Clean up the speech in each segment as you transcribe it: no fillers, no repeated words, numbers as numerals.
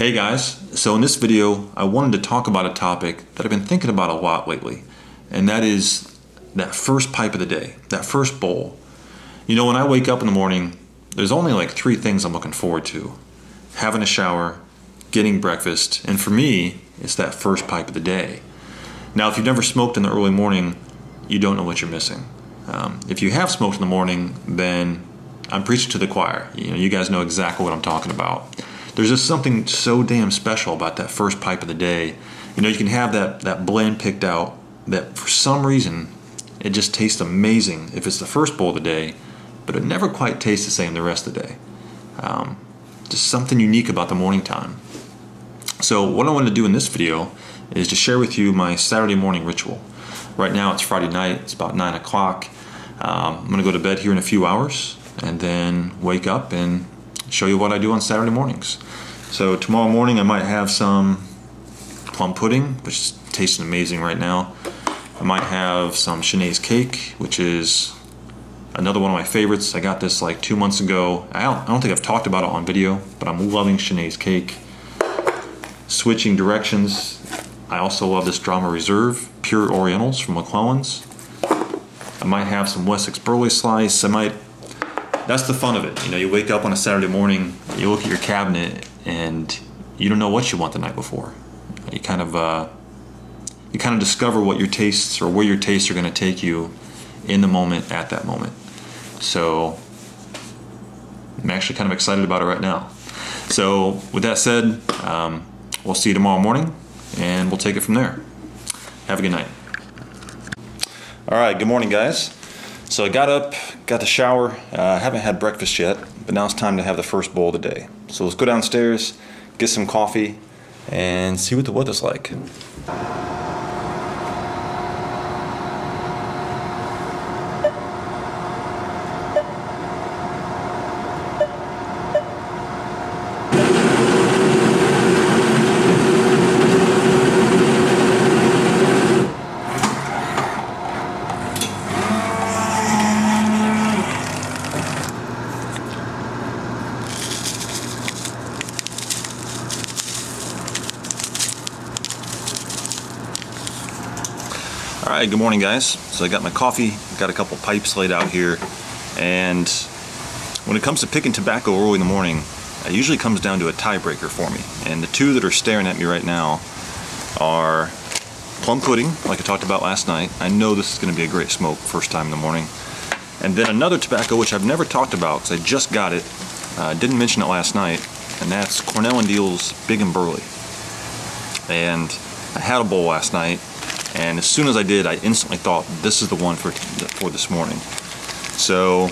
Hey guys, so in this video I wanted to talk about a topic that I've been thinking about a lot lately, and that is that first pipe of the day, that first bowl. You know, when I wake up in the morning, there's only like 3 things I'm looking forward to: having a shower, getting breakfast, and for me, it's that first pipe of the day. Now, if you've never smoked in the early morning, you don't know what you're missing. If you have smoked in the morning, then I'm preaching to the choir. You guys know exactly what I'm talking about. There's just something so damn special about that first pipe of the day. You can have that blend picked out that for some reason it just tastes amazing if it's the first bowl of the day, but it never quite tastes the same the rest of the day. Just something unique about the morning time. So what I want to do in this video is to share with you my Saturday morning ritual. Right now it's Friday night, it's about 9 o'clock. I'm going to go to bed here in a few hours and then wake up and show you what I do on Saturday mornings. So tomorrow morning I might have some plum pudding, which is tasting amazing right now. I might have some Sinead's cake, which is another one of my favorites. I got this like 2 months ago. I don't think I've talked about it on video, but I'm loving Sinead's cake. Switching directions, I also love this Drama Reserve Pure Orientals from McClellan's. I might have some Wessex Burley slice. That's the fun of it. You wake up on a Saturday morning, you look at your cabinet, and you don't know what you want the night before. You kind of discover what your tastes or where your tastes are going to take you in the moment, at that moment. So I'm actually kind of excited about it right now. So with that said, we'll see you tomorrow morning, and we'll take it from there. Have a good night. All right, good morning, guys. So I got up, got the shower. I haven't had breakfast yet, but now it's time to have the first bowl of the day. So let's go downstairs, get some coffee, and see what the weather's like. Alright, good morning, guys. So I got my coffee, got a couple pipes laid out here, and when it comes to picking tobacco early in the morning, it usually comes down to a tiebreaker for me. And the 2 that are staring at me right now are plum pudding, like I talked about last night. I know this is going to be a great smoke first time in the morning. And then another tobacco which I've never talked about because I just got it, didn't mention it last night, and that's Cornell & Deal's Big and Burley. And I had a bowl last night, and as soon as I did, I instantly thought this is the one for this morning. So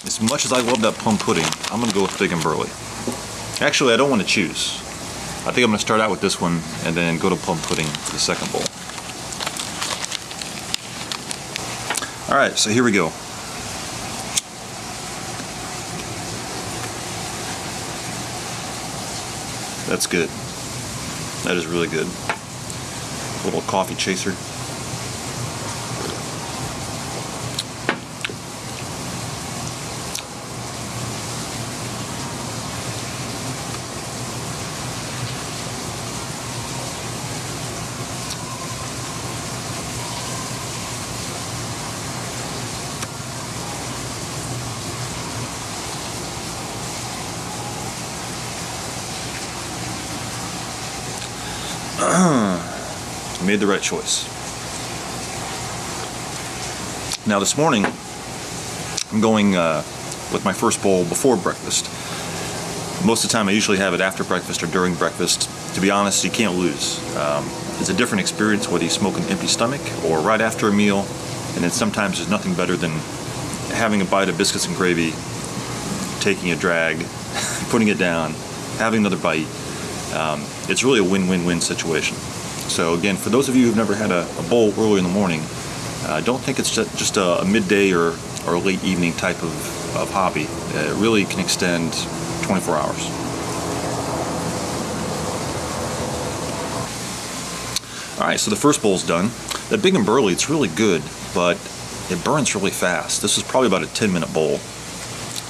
as much as I love that plum pudding, I'm going to go with Big and Burley. Actually, I don't want to choose. I think I'm going to start out with this one and then go to plum pudding for the second bowl. Alright, so here we go. That's good. That is really good. Little coffee chaser. Made the right choice. Now this morning I'm going with my first bowl before breakfast. Most of the time I usually have it after breakfast or during breakfast. To be honest, you can't lose. It's a different experience whether you smoke an empty stomach or right after a meal, and then sometimes there's nothing better than having a bite of biscuits and gravy, taking a drag, putting it down, having another bite. It's really a win-win-win situation. So again, for those of you who've never had a bowl early in the morning, don't think it's just a midday or late evening type of hobby. It really can extend 24 hours. Alright, so the first bowl's done. That Big and Burley, it's really good, but it burns really fast. This is probably about a 10-minute bowl.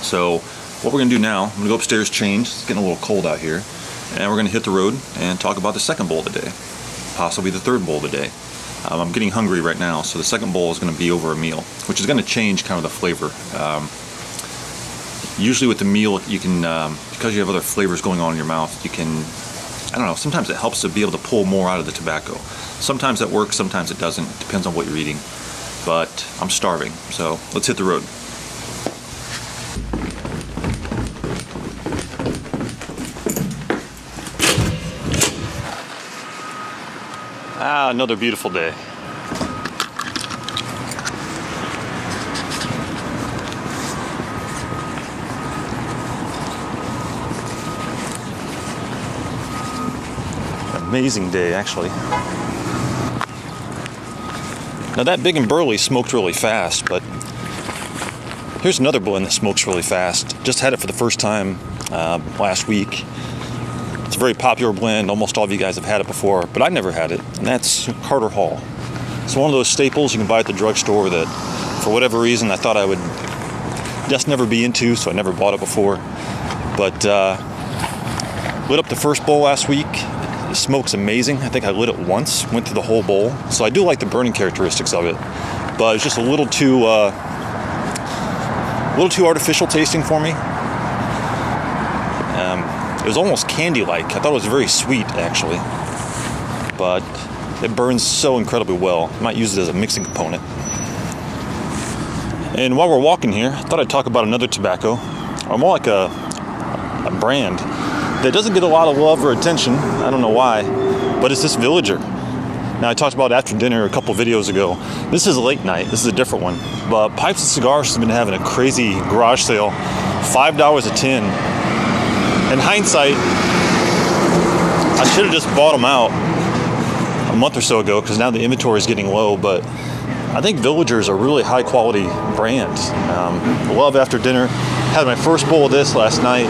So what we're going to do now, I'm going to go upstairs, change. It's getting a little cold out here. and we're going to hit the road and talk about the second bowl of the day, possibly the third bowl of the day. I'm getting hungry right now, so the second bowl is going to be over a meal, which is going to change kind of the flavor. Usually with the meal, you can, because you have other flavors going on in your mouth, you can, I don't know, sometimes it helps to be able to pull more out of the tobacco. Sometimes that works, sometimes it doesn't. It depends on what you're eating. But I'm starving, so let's hit the road. Another beautiful day. Amazing day, actually. Now that Big and Burley smoked really fast, but here's another blend that smokes really fast. Just had it for the first time last week. It's a very popular blend. Almost all of you guys have had it before, but I never had it, and that's Carter Hall. It's one of those staples you can buy at the drugstore that, for whatever reason, I thought I would just never be into, so I never bought it before. But lit up the first bowl last week. It smokes amazing. I think I lit it once, went through the whole bowl. So I do like the burning characteristics of it, but it's just a little too artificial tasting for me. It was almost candy-like. I thought it was very sweet, actually, but it burns so incredibly well. I might use it as a mixing component. And while we're walking here, I thought I'd talk about another tobacco, or more like a brand that doesn't get a lot of love or attention. I don't know why, but it's this Villager. Now, I talked about after dinner a couple videos ago. This is late night. This is a different one. But Pipes and Cigars has been having a crazy garage sale, $5 a tin. In hindsight, I should have just bought them out a month or so ago, because now the inventory is getting low. But I think Villager is a really high quality brand. Love after dinner. Had my first bowl of this last night.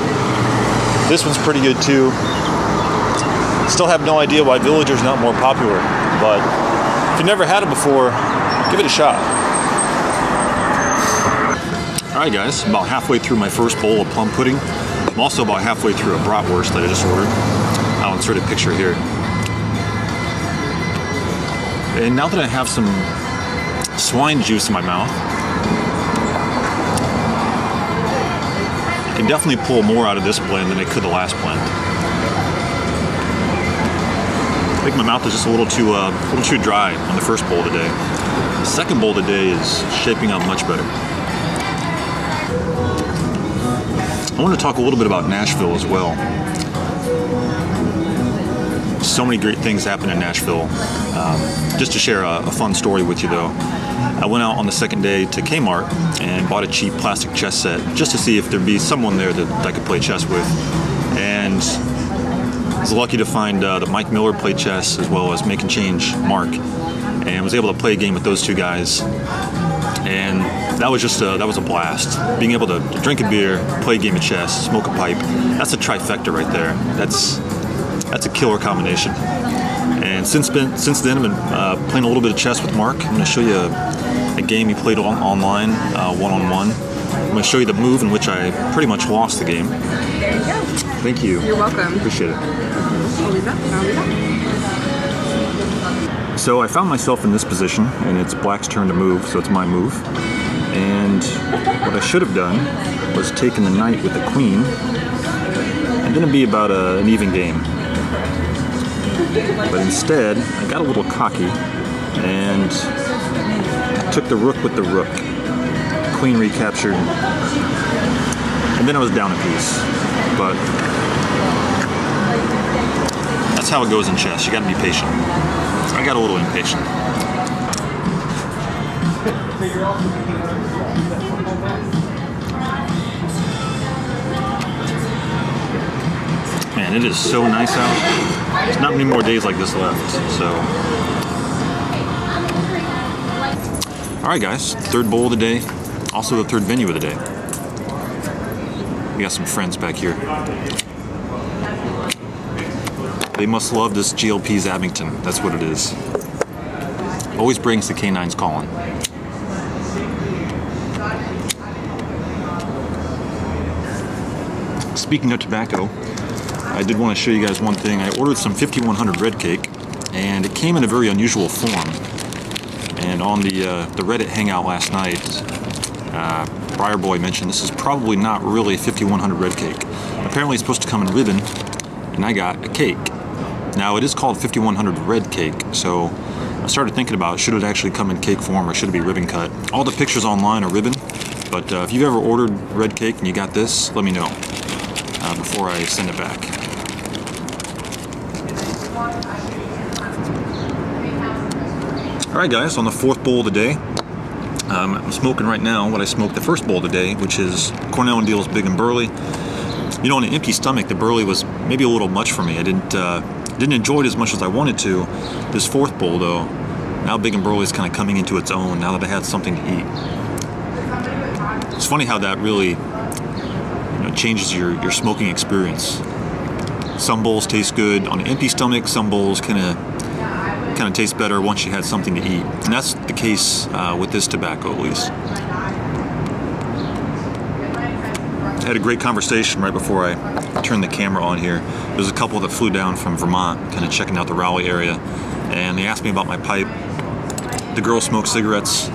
This one's pretty good too. Still have no idea why Villager's not more popular, but if you've never had it before, give it a shot. Alright guys, about halfway through my first bowl of plum pudding. I'm also about halfway through a bratwurst that I just ordered. I'll insert a picture here. And now that I have some swine juice in my mouth, I can definitely pull more out of this blend than I could the last blend. I think my mouth is just a little too dry on the first bowl today. The second bowl today is shaping up much better. I want to talk a little bit about Nashville as well. So many great things happen in Nashville. Just to share a fun story with you though. I went out on the second day to Kmart and bought a cheap plastic chess set just to see if there'd be someone there that I could play chess with. And I was lucky to find that Mike Miller played chess, as well as Make and Change Mark, and was able to play a game with those two guys. And that was just that was a blast. Being able to drink a beer, play a game of chess, smoke a pipe, that's a trifecta right there. That's a killer combination. And since then, I've been playing a little bit of chess with Mark. I'm going to show you a game he played online, one-on-one. I'm going to show you the move in which I pretty much lost the game. There you go. Thank you. You're welcome. Appreciate it. I'll leave that. So I found myself in this position, and it's Black's turn to move, so it's my move. And what I should have done was taken the knight with the queen, and then it'd be about an even game. But instead, I got a little cocky and took the rook with the rook. Queen recaptured, and then I was down a piece. But that's how it goes in chess. You got to be patient. I got a little impatient. Man, it is so nice out. There's not many more days like this left, so. All right, guys, third bowl of the day, also the third venue of the day. We got some friends back here. They must love this Pease Abington. That's what it is. Always brings the canines calling. Speaking of tobacco, I did want to show you guys one thing. I ordered some 5100 red cake, and it came in a very unusual form. And on the Reddit hangout last night, Briar Boy mentioned this is probably not really 5100 red cake. Apparently it's supposed to come in ribbon, and I got a cake. Now it is called 5100 red cake, so I started thinking about, should it actually come in cake form or should it be ribbon cut? All the pictures online are ribbon, but if you've ever ordered red cake and you got this, let me know before I send it back. Alright guys, on the fourth bowl of the day, I'm smoking right now what I smoked the first bowl of the day, which is Cornell & Deal's Big and Burley. You know, on an empty stomach, the Burley was maybe a little much for me. I didn't enjoy it as much as I wanted to. This fourth bowl though, now Big and Burley is kind of coming into its own now that I had something to eat. It's funny how that really, you know, changes your smoking experience. Some bowls taste good on an empty stomach, some bowls kind of taste better once you had something to eat. And that's the case with this tobacco, at least. I had a great conversation right before I turned the camera on here. There's a couple that flew down from Vermont, kind of checking out the Raleigh area, and they asked me about my pipe. The girl smoked cigarettes,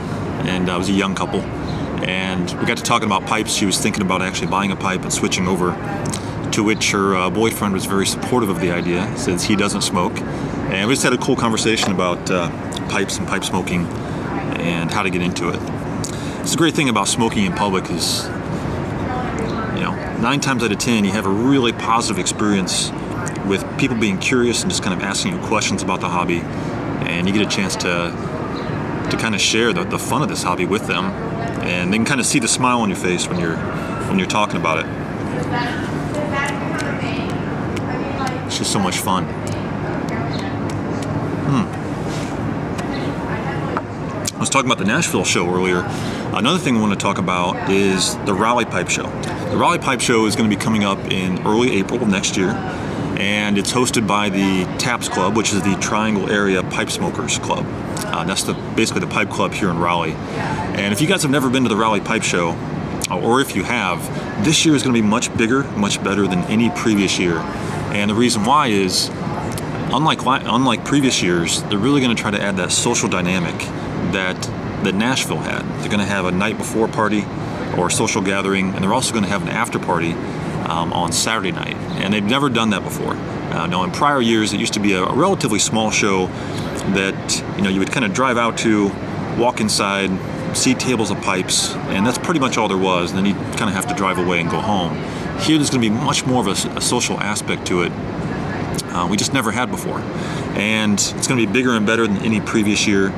and I was a young couple, and we got to talking about pipes. She was thinking about actually buying a pipe and switching over, to which her boyfriend was very supportive of the idea, since he doesn't smoke. And we just had a cool conversation about pipes and pipe smoking and how to get into it. It's a great thing about smoking in public is, 9 times out of 10 you have a really positive experience with people being curious and just kind of asking you questions about the hobby, and you get a chance to kind of share the fun of this hobby with them, and they can kind of see the smile on your face when you're talking about it. It's just so much fun. I was talking about the Nashville show earlier. Another thing I want to talk about is the Raleigh Pipe Show. The Raleigh Pipe Show is going to be coming up in early April of next year, and it's hosted by the TAPS Club, which is the Triangle Area Pipe Smokers Club. That's basically the pipe club here in Raleigh. And if you guys have never been to the Raleigh Pipe Show, or if you have, this year is going to be much bigger, much better than any previous year. And the reason why is, unlike previous years, they're really going to try to add that social dynamic that Nashville had. They're going to have a night before party or social gathering, and they're also going to have an after party on Saturday night. And they've never done that before. Now, in prior years, it used to be a relatively small show that you would kind of drive out to, walk inside, see tables of pipes, and that's pretty much all there was. And then you kind of have to drive away and go home. Here, there's going to be much more of a social aspect to it. We just never had before, and it's going to be bigger and better than any previous year.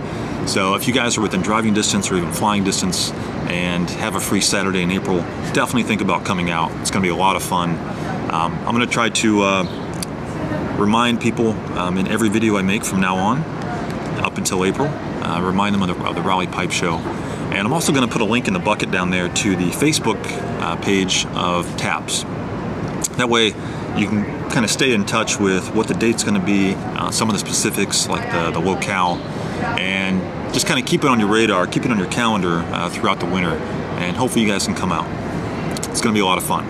So if you guys are within driving distance or even flying distance and have a free Saturday in April, definitely think about coming out. It's going to be a lot of fun. I'm going to try to remind people in every video I make from now on up until April, remind them of the Raleigh Pipe Show. And I'm also going to put a link in the bucket down there to the Facebook page of TAPS. That way you can kind of stay in touch with what the date's going to be, some of the specifics like the locale, and just kind of keep it on your radar, keep it on your calendar throughout the winter, and hopefully you guys can come out. It's going to be a lot of fun.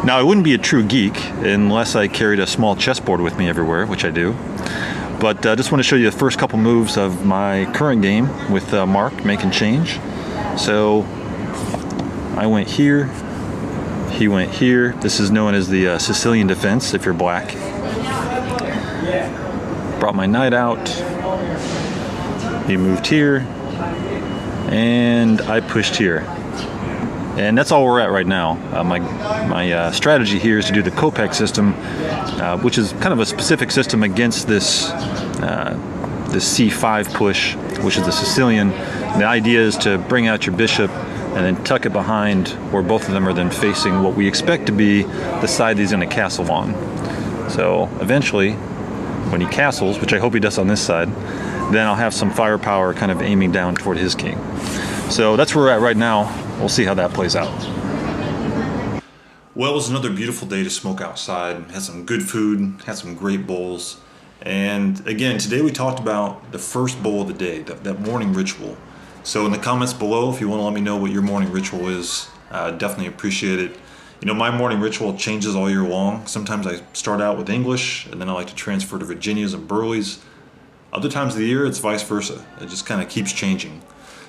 Now, I wouldn't be a true geek unless I carried a small chessboard with me everywhere, which I do. But I just want to show you the first couple moves of my current game with Mark making change. So I went here, he went here. This is known as the Sicilian defense if you're black. Brought my knight out, he moved here, and I pushed here. And that's all we're at right now. My strategy here is to do the Kopek system, which is kind of a specific system against this C5 push, which is the Sicilian. And the idea is to bring out your bishop and then tuck it behind where both of them are then facing what we expect to be the side that he's going to castle on. So eventually, when he castles, which I hope he does on this side, then I'll have some firepower kind of aiming down toward his king. So that's where we're at right now. We'll see how that plays out. Well, it was another beautiful day to smoke outside. Had some good food, had some great bowls. And again, today we talked about the first bowl of the day, that morning ritual. So in the comments below, if you want to let me know what your morning ritual is, definitely appreciate it. You know, my morning ritual changes all year long. Sometimes I start out with English, and then I like to transfer to Virginias and Burleys. Other times of the year, it's vice versa. It just kind of keeps changing.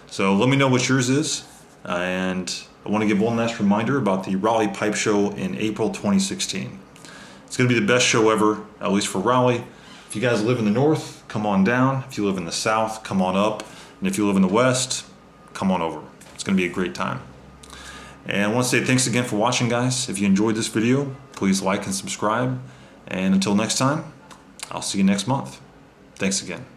So let me know what yours is. And I want to give one last reminder about the Raleigh Pipe Show in April 2016. It's going to be the best show ever, at least for Raleigh. If you guys live in the north, come on down. If you live in the south, come on up. And if you live in the west, come on over. It's going to be a great time. And I want to say thanks again for watching, guys. If you enjoyed this video, please like and subscribe. And until next time, I'll see you next month. Thanks again.